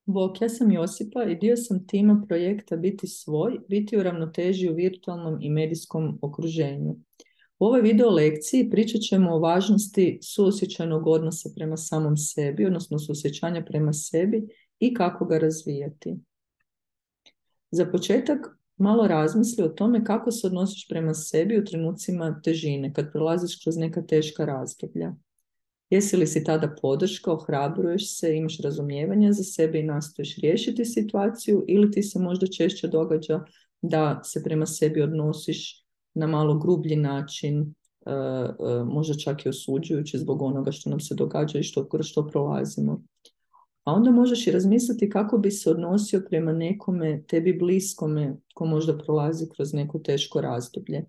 Bok, ja sam Josipa i dio sam tima projekta Biti svoj, biti u ravnoteži u virtualnom i medijskom okruženju. U ovoj video lekciji pričat ćemo o važnosti suosjećajnog odnosa prema samom sebi, odnosno suosjećanja prema sebi i kako ga razvijati. Za početak malo razmisli o tome kako se odnosiš prema sebi u trenucima težine, kad prolaziš kroz neka teška razdoblja. Jesi li si tada podrška, ohrabruješ se, imaš razumijevanja za sebe i nastoješ riješiti situaciju, ili ti se možda češće događa da se prema sebi odnosiš na malo grublji način, možda čak i osuđujući zbog onoga što nam se događa i što prolazimo. A onda možeš i razmisliti kako bi se odnosio prema nekome tebi bliskome ko možda prolazi kroz neko teško razdoblje.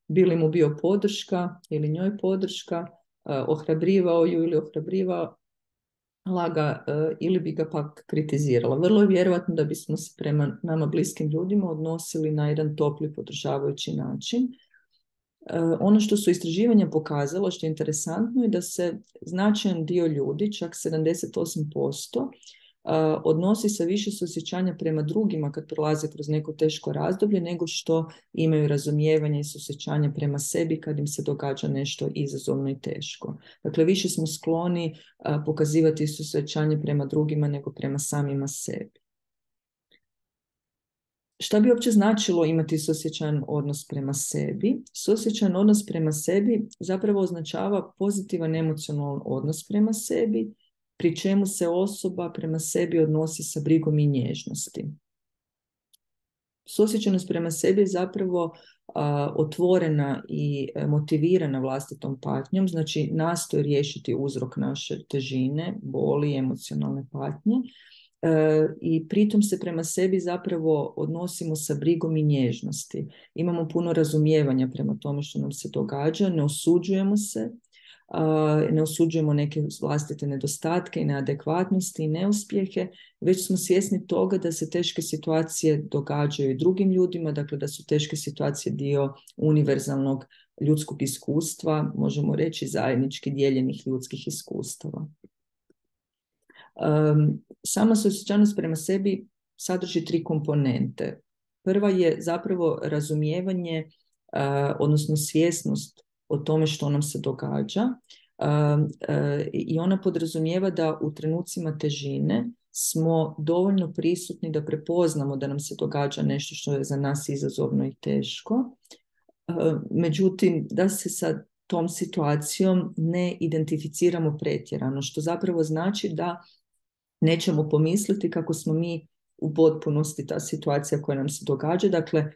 Bi li mu bio podrška ili njoj podrška, ohrabrivao ju ili ohrabrivala ga, ili bi ga pak kritizirala. Vrlo je vjerojatno da bismo se prema nama bliskim ljudima odnosili na jedan topli, podržavajući način. Ono što su istraživanja pokazala, što je interesantno, je da se značajan dio ljudi, čak 78%, odnosi sa više suosjećanja prema drugima kad prolaze kroz neko teško razdoblje, nego što imaju razumijevanje i suosjećanja prema sebi kad im se događa nešto izazovno i teško. Dakle, više smo skloni pokazivati suosjećanje prema drugima nego prema samima sebi. Šta bi uopće značilo imati suosjećajan odnos prema sebi? Suosjećajan odnos prema sebi zapravo označava pozitivan emocionalan odnos prema sebi, pri čemu se osoba prema sebi odnosi sa brigom i nježnosti. Suosjećanost prema sebi je zapravo otvorena i motivirana vlastitom patnjom, znači nastoji riješiti uzrok naše težine, boli i emocionalne patnje, i pritom se prema sebi zapravo odnosimo sa brigom i nježnosti. Imamo puno razumijevanja prema tome što nam se događa, ne osuđujemo se, ne osuđujemo neke vlastite nedostatke i neadekvatnosti i neuspjehe, već smo svjesni toga da se teške situacije događaju i drugim ljudima, dakle da su teške situacije dio univerzalnog ljudskog iskustva, možemo reći zajednički dijeljenih ljudskih iskustava. Sama suosjećanost prema sebi sadrži 3 komponente. Prva je zapravo razumijevanje, odnosno svjesnost o tome što nam se događa, i ona podrazumijeva da u trenucima težine smo dovoljno prisutni da prepoznamo da nam se događa nešto što je za nas izazovno i teško. Međutim, da se sa tom situacijom ne identificiramo pretjerano, što zapravo znači da nećemo pomisliti kako smo mi u potpunosti ta situacija koja nam se događa. Dakle,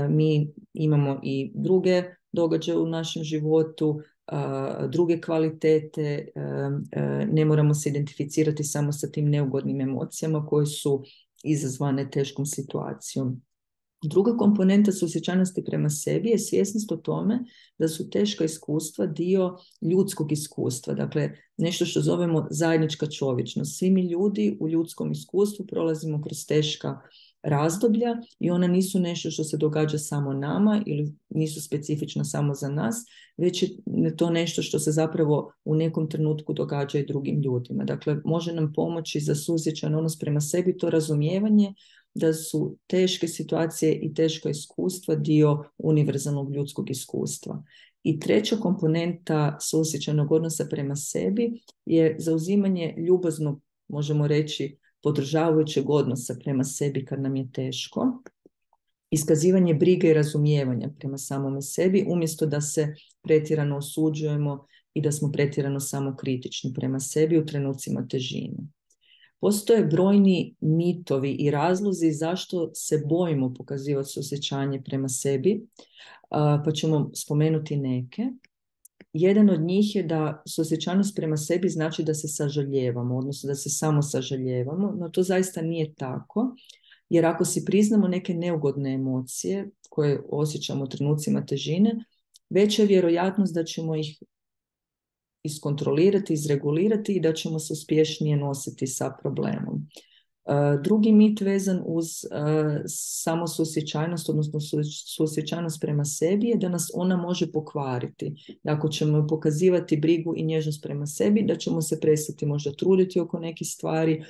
mi imamo i druge događaje u našem životu, druge kvalitete, ne moramo se identificirati samo sa tim neugodnim emocijama koje su izazvane teškom situacijom. Druga komponenta suosjećanosti prema sebi je svjesnost o tome da su teška iskustva dio ljudskog iskustva, dakle nešto što zovemo zajednička čovječnost. Svi mi ljudi u ljudskom iskustvu prolazimo kroz teška razdoblja i ona nisu nešto što se događa samo nama ili nisu specifična samo za nas, već je to nešto što se zapravo u nekom trenutku događa i drugim ljudima. Dakle, može nam pomoći za suosjećajan odnos prema sebi to razumijevanje da su teške situacije i teška iskustva dio univerzalnog ljudskog iskustva. I treća komponenta suosjećajnog odnosa prema sebi je zauzimanje ljubaznog, možemo reći, podržavajućeg odnosa prema sebi kad nam je teško, iskazivanje brige i razumijevanja prema samome sebi, umjesto da se pretjerano osuđujemo i da smo pretjerano samokritični prema sebi u trenucima težine. Postoje brojni mitovi i razlozi zašto se bojimo pokazivati suosjećanje prema sebi, pa ćemo spomenuti neke. Jedan od njih je da suosjećanost prema sebi znači da se sažalijevamo, odnosno da se samo sažalijevamo, no to zaista nije tako, jer ako si priznamo neke neugodne emocije koje osjećamo u trenucima težine, veća je vjerojatnost da ćemo ih iskontrolirati, izregulirati i da ćemo se uspješnije nositi sa problemom. Drugi mit vezan uz samo suosjećajnost, odnosno suosjećajnost prema sebi, je da nas ona može pokvariti. Da ako ćemo pokazivati brigu i nježnost prema sebi, da ćemo se prestati možda truditi oko nekih stvari,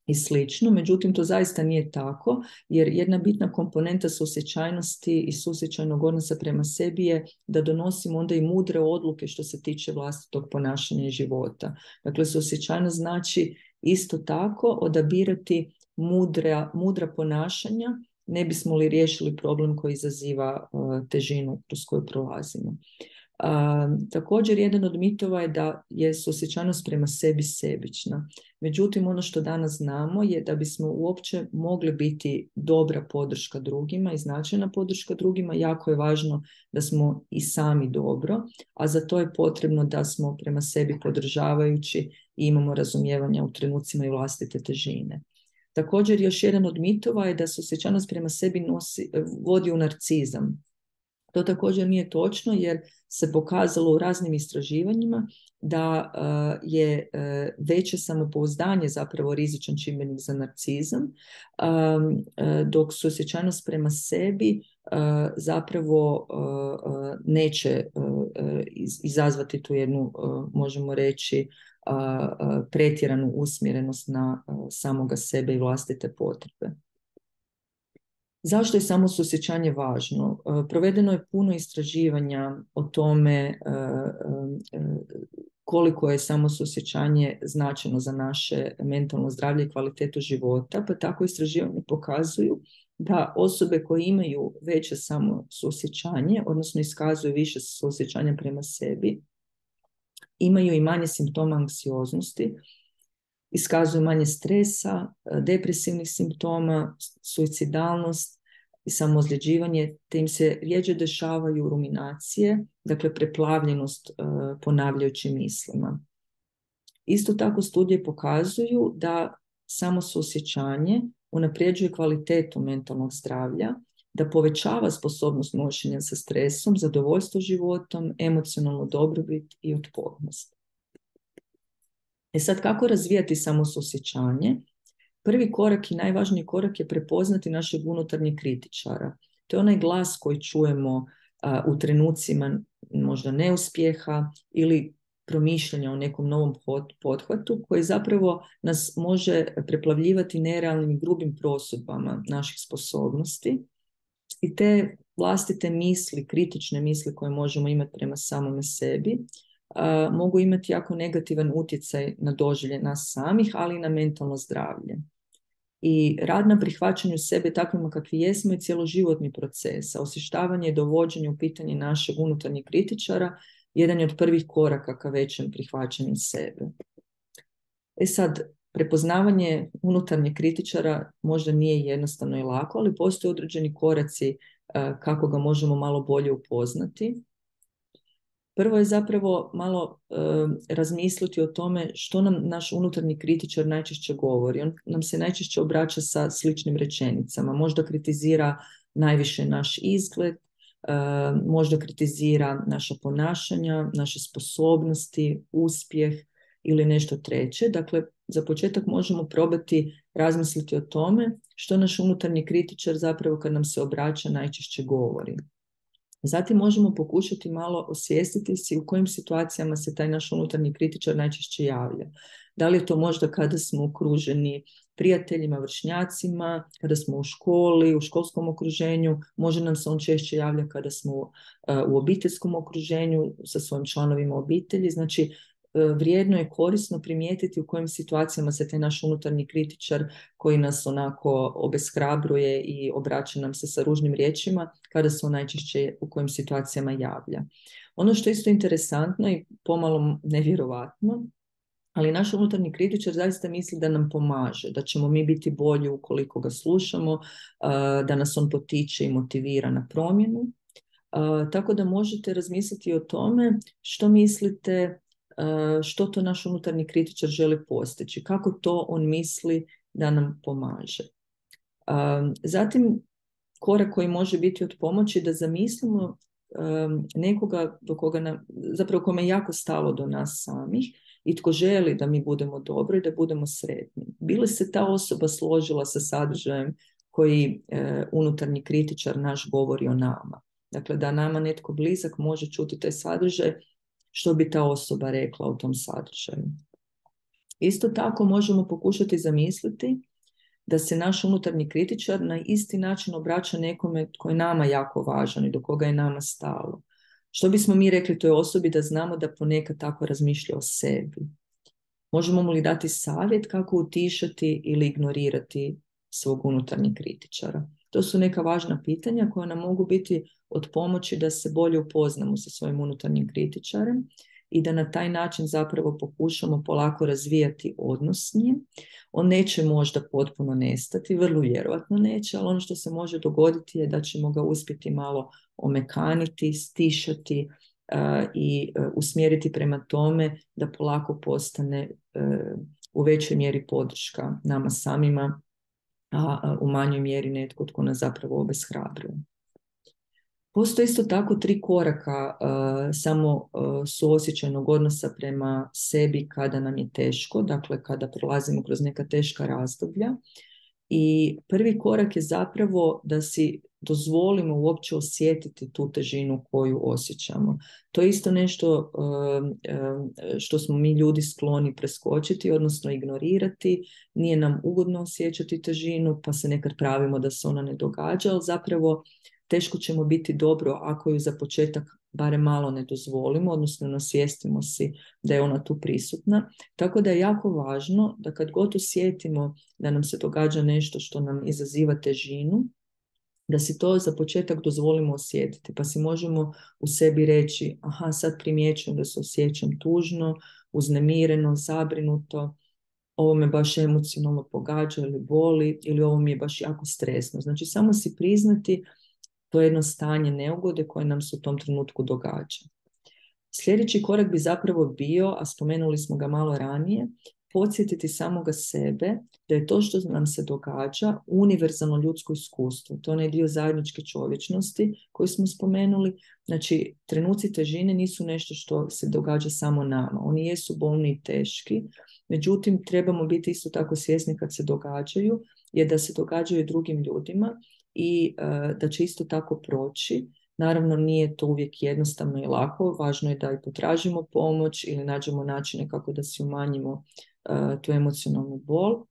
i slično, međutim to zaista nije tako, jer jedna bitna komponenta suosjećajnosti i suosjećajnog odnosa prema sebi je da donosimo onda i mudre odluke što se tiče vlastitog ponašanja i života. Dakle, suosjećajnost znači isto tako odabirati mudra ponašanja, ne bismo li riješili problem koji izaziva težinu kroz koju prolazimo. Također, jedan od mitova je da je suosjećajnost prema sebi sebična. Međutim, ono što danas znamo je da bismo uopće mogli biti dobra podrška drugima i značajna podrška drugima, jako je važno da smo i sami dobro, a za to je potrebno da smo prema sebi podržavajući i imamo razumijevanja u trenucima i vlastite težine. Također, još jedan od mitova je da suosjećajnost prema sebi vodi u narcizam. To također nije točno, jer se pokazalo u raznim istraživanjima da je veće samopouzdanje zapravo rizičan čimbenik za narcizam, dok suosjećajnost prema sebi zapravo neće izazvati tu jednu, možemo reći, pretjeranu usmjerenost na samoga sebe i vlastite potrebe. Zašto je samo suosjećanje važno? Provedeno je puno istraživanja o tome koliko je samo suosjećanje značajno za naše mentalno zdravlje i kvalitetu života, pa tako istraživanja pokazuju da osobe koje imaju veće samo suosjećanje, odnosno iskazuju više suosjećanja prema sebi, imaju i manje simptoma anksioznosti, iskazuju manje stresa, depresivnih simptoma, suicidalnost i samoozljeđivanje, te im se rjeđe dešavaju ruminacije, dakle preplavljenost ponavljajućim mislima. Isto tako studije pokazuju da samo suosjećanje unapređuje kvalitetu mentalnog zdravlja, da povećava sposobnost nošenja sa stresom, zadovoljstvo životom, emocionalnu dobrobit i otpornost. Sad, kako razvijati samo suosjećanje? Prvi korak i najvažniji korak je prepoznati našeg unutarnjeg kritičara. To je onaj glas koji čujemo u trenucima možda neuspjeha ili promišljanja o nekom novom pothvatu, koji zapravo nas može preplavljivati nerealnim i grubim prosudbama naših sposobnosti. I te vlastite misli, kritične misli koje možemo imati prema samome sebi, mogu imati jako negativan utjecaj na doživlje nas samih, ali i na mentalno zdravlje. I rad na prihvaćanju sebe takvima kakvi jesmo je cjeloživotni proces, a osvještavanje i dovođenje u pitanje našeg unutarnjeg kritičara jedan je od prvih koraka ka većem prihvaćanju sebe. Sad, prepoznavanje unutarnjeg kritičara možda nije jednostavno i lako, ali postoje određeni koraci kako ga možemo malo bolje upoznati. Prvo je zapravo malo razmisliti o tome što nam naš unutarnji kritičar najčešće govori. On nam se najčešće obraća sa sličnim rečenicama. Možda kritizira najviše naš izgled, možda kritizira naša ponašanja, naše sposobnosti, uspjeh ili nešto treće. Dakle, za početak možemo probati razmisliti o tome što naš unutarnji kritičar zapravo kad nam se obraća najčešće govori. Zatim možemo pokušati malo osvijestiti si u kojim situacijama se taj naš unutarnji kritičar najčešće javlja. Da li je to možda kada smo okruženi prijateljima, vršnjacima, kada smo u školi, u školskom okruženju, može nam se on češće javlja kada smo u obiteljskom okruženju sa svojim članovima obitelji. Znači, vrijedno je korisno primijetiti u kojim situacijama se taj naš unutarnji kritičar koji nas onako obeshrabruje i obraća nam se sa ružnim riječima, kada se on najčešće u kojim situacijama javlja. Ono što je isto interesantno i pomalo nevjerovatno, ali naš unutarnji kritičar zaista misli da nam pomaže, da ćemo mi biti bolji ukoliko ga slušamo, da nas on potiče i motivira na promjenu. Tako da možete razmisliti o tome što mislite, što to naš unutarnji kritičar želi postići, kako to on misli da nam pomaže. Zatim, korak koji može biti od pomoći da zamislimo nekoga zapravo kome je jako stalo do nas samih i tko želi da mi budemo dobri i da budemo sretni. Bili se ta osoba složila sa sadržajem koji unutarnji kritičar naš govori o nama. Dakle, da nama netko blizak može čuti taj sadržaj, što bi ta osoba rekla o tom sadržaju. Isto tako možemo pokušati zamisliti da se naš unutarnji kritičar na isti način obraća nekome koji je nama jako važan i do koga je nama stalo. Što bismo mi rekli toj osobi da znamo da ponekad tako razmišlja o sebi? Možemo mu li dati savjet kako utišati ili ignorirati svog unutarnjeg kritičara? To su neka važna pitanja koja nam mogu biti od pomoći da se bolje upoznamo sa svojim unutarnjim kritičarem i da na taj način zapravo pokušamo polako razvijati odnos s njim. On neće možda potpuno nestati, vrlo vjerojatno neće, ali ono što se može dogoditi je da ćemo ga uspjeti malo omekaniti, stišati i usmjeriti prema tome da polako postane u većoj mjeri podrška nama samima, a u manjoj mjeri netko tko nas zapravo obeshrabruje. Postoje isto tako 3 koraka samo suosjećajnog odnosa prema sebi kada nam je teško, dakle kada prolazimo kroz neka teška razdoblja. I prvi korak je zapravo da si dozvolimo uopće osjetiti tu težinu koju osjećamo. To je isto nešto što smo mi ljudi skloni preskočiti, odnosno ignorirati. Nije nam ugodno osjećati težinu, pa se nekad pravimo da se ona ne događa, ali zapravo teško ćemo biti dobro ako ju za početak barem malo ne dozvolimo, odnosno ne osvijestimo si da je ona tu prisutna. Tako da je jako važno da kad god osjetimo da nam se događa nešto što nam izaziva težinu, da si to za početak dozvolimo osjetiti. Pa si možemo u sebi reći, aha, sad primjećujem da se osjećam tužno, uznemireno, zabrinuto, ovo me baš emocionalno pogađa ili boli, ili ovo mi je baš jako stresno. Znači samo si priznati to je jedno stanje neugode koje nam se u tom trenutku događa. Sljedeći korak bi zapravo bio, a spomenuli smo ga malo ranije, podsjetiti samoga sebe da je to što nam se događa univerzalno ljudsko iskustvo. To je onaj dio zajedničke čovječnosti koji smo spomenuli. Znači, trenuci težine nisu nešto što se događa samo nama. Oni jesu bolni i teški, međutim, trebamo biti isto tako svjesni kad se događaju, jer da se događaju drugim ljudima i da će isto tako proći. Naravno, nije to uvijek jednostavno i lako, važno je da i potražimo pomoć ili nađemo načine kako da si umanjimo tu emocionalnu bol.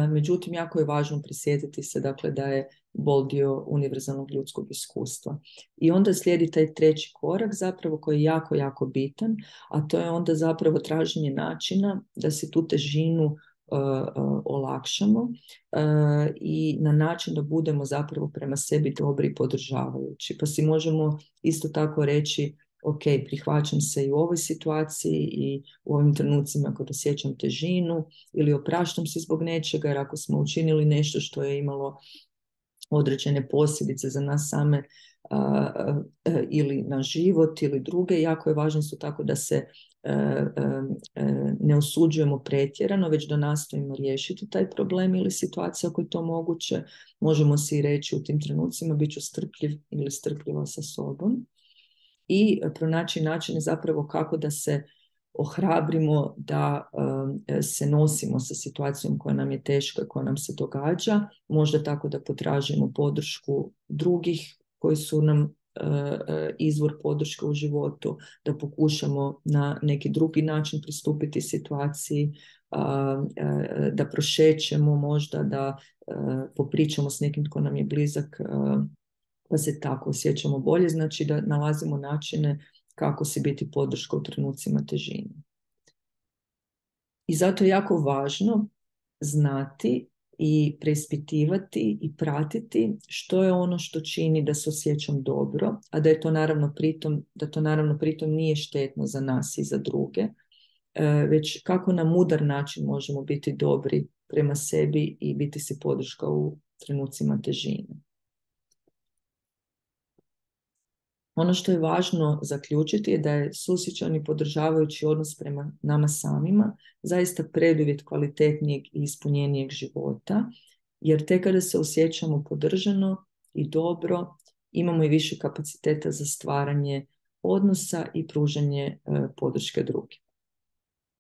Međutim, jako je važno prisjetiti se dakle, da je bol dio univerzalnog ljudskog iskustva. I onda slijedi taj treći korak zapravo koji je jako, jako bitan, a to je onda zapravo traženje načina da si tu težinu olakšamo i na način da budemo zapravo prema sebi dobri i podržavajući. Pa si možemo isto tako reći, ok, prihvaćam se i u ovoj situaciji i u ovim trenucima kad osjećam težinu, ili opraštam se zbog nečega, jer ako smo učinili nešto što je imalo određene posljedice za nas same ili na život ili druge, jako je važno su tako da se ne osuđujemo pretjerano, već da nastojimo riješiti taj problem ili situaciju ako je to moguće. Možemo si reći u tim trenucima bit ću strpljiv ili strpljiva sa sobom i pronaći načine zapravo kako da se ohrabrimo da se nosimo sa situacijom koja nam je teška, koja nam se događa, možda tako da potražimo podršku drugih koji su nam izvor podrške u životu, da pokušamo na neki drugi način pristupiti situaciji, da prošećemo možda, da popričamo s nekim tko nam je blizak, pa se tako osjećamo bolje, znači da nalazimo načine kako si biti podrška u trenucima težine. I zato je jako važno znati i preispitivati i pratiti što je ono što čini da se osjećam dobro, a da to naravno pritom nije štetno za nas i za druge, već kako na mudar način možemo biti dobri prema sebi i biti si podrška u trenucima težine. Ono što je važno zaključiti je da je suosjećajni podržavajući odnos prema nama samima zaista preduvjet kvalitetnijeg i ispunjenijeg života, jer tek kada se osjećamo podržano i dobro, imamo i više kapaciteta za stvaranje odnosa i pružanje podrške drugima.